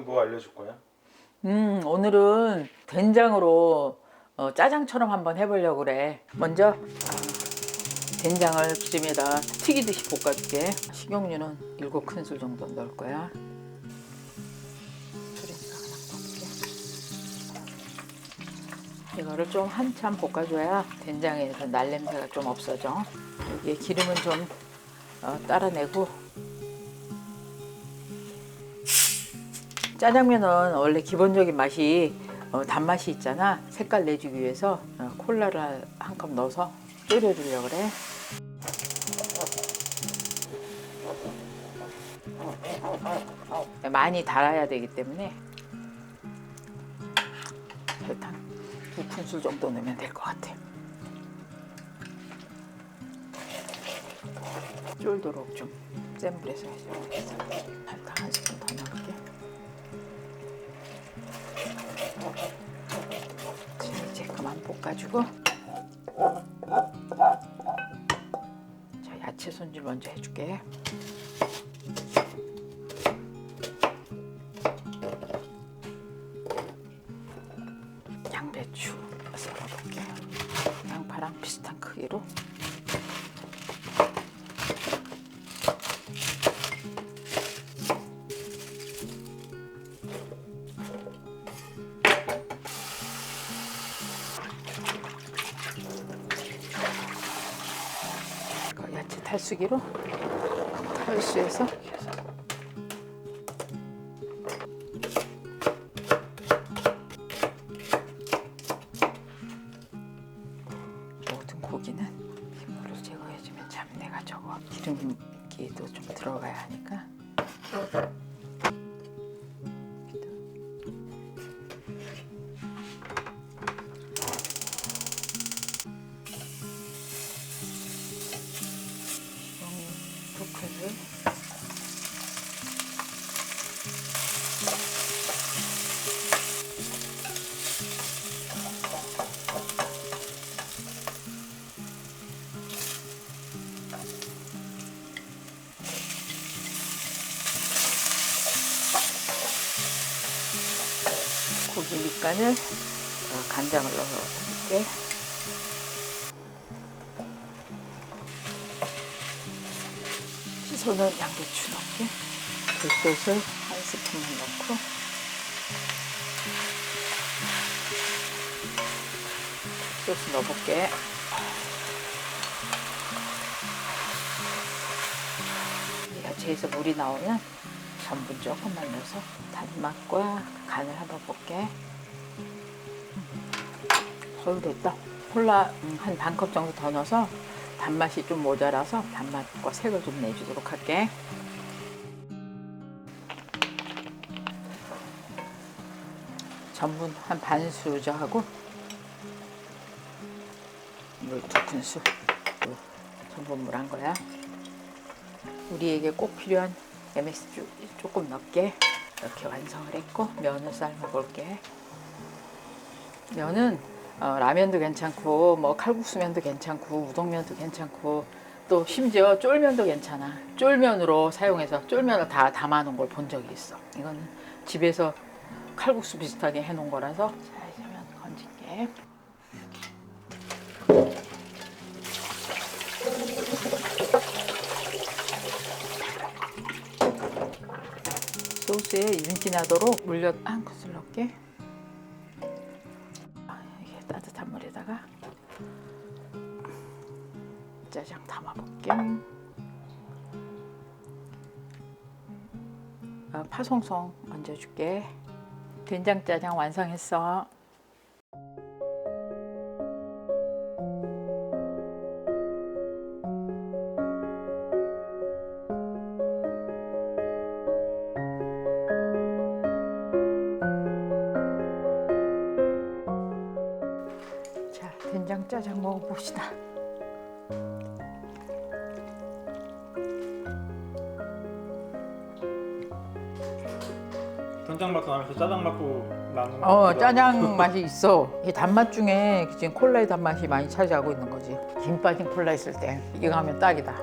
뭐 알려줄 거야? 오늘은 된장으로 짜장처럼 한번 해보려고 그래. 먼저 된장을 기름에다 튀기듯이 볶아줄게. 식용유는 7큰술 정도 넣을 거야. 그러니까 그냥 볶게. 이거를 좀 한참 볶아줘야 된장에 날 냄새가 좀 없어져. 여기에 기름은 좀 따라내고. 짜장면은 원래 기본적인 맛이 단맛이 있잖아. 색깔 내주기 위해서 콜라를 한 컵 넣어서 졸여주려고 그래. 많이 달아야 되기 때문에 설탕 2큰술 정도 넣으면 될 것 같아. 쫄도록 좀 센 불에서 해줘야겠어. 설탕 한 스푼 더 넣을게. 자, 이제 그만 볶아주고, 자, 야채 손질 먼저 해줄게. 양배추 썰어볼게. 양파랑 비슷한 크기로. 야채 탈수기로 탈수해서 모든 고기는 핏물을 제거해주면 잡내가 적어. 기름기도 좀 들어가야 하니까. 볶음을 고기 밑간을 간장을 넣어줄게. 씻어놓은 양배추 넣게. 굴소스 한 스푼만 넣고, 소스 넣어볼게. 야채에서 물이 나오면 전분 조금만 넣어서 단맛과 간을 한번 볼게. 거의 됐다. 콜라 한 반 컵 정도 더 넣어서 단맛이 좀 모자라서 단맛과 색을 좀 내주도록 할게. 전분 한 반수저하고 물 2큰술 전분물 한 거야. 우리에게 꼭 필요한 MSG 조금 넣게. 이렇게 완성을 했고, 면을 삶아 볼게. 면은 라면도 괜찮고, 뭐 칼국수면도 괜찮고, 우동면도 괜찮고, 또 심지어 쫄면도 괜찮아. 쫄면으로 사용해서 쫄면을 다 담아놓은 걸 본 적이 있어. 이거는 집에서 칼국수 비슷하게 해놓은 거라서. 자, 이제 면 건질게. 소스에 윤기 나도록 물엿 한 큰술 넣을게. 이게 따뜻한 물에다가 짜장 담아볼게. 파송송 얹어줄게. 된장짜장 완성했어. 자, 된장짜장 먹어봅시다. 된장 맛도 나면서 짜장 맛도 나는 것 같기도 짜장 하고. 맛이 있어. 이 단맛 중에 지금 콜라의 단맛이 많이 차지하고 있는 거지. 김 빠진 콜라 있을 때 이거 하면 딱이다.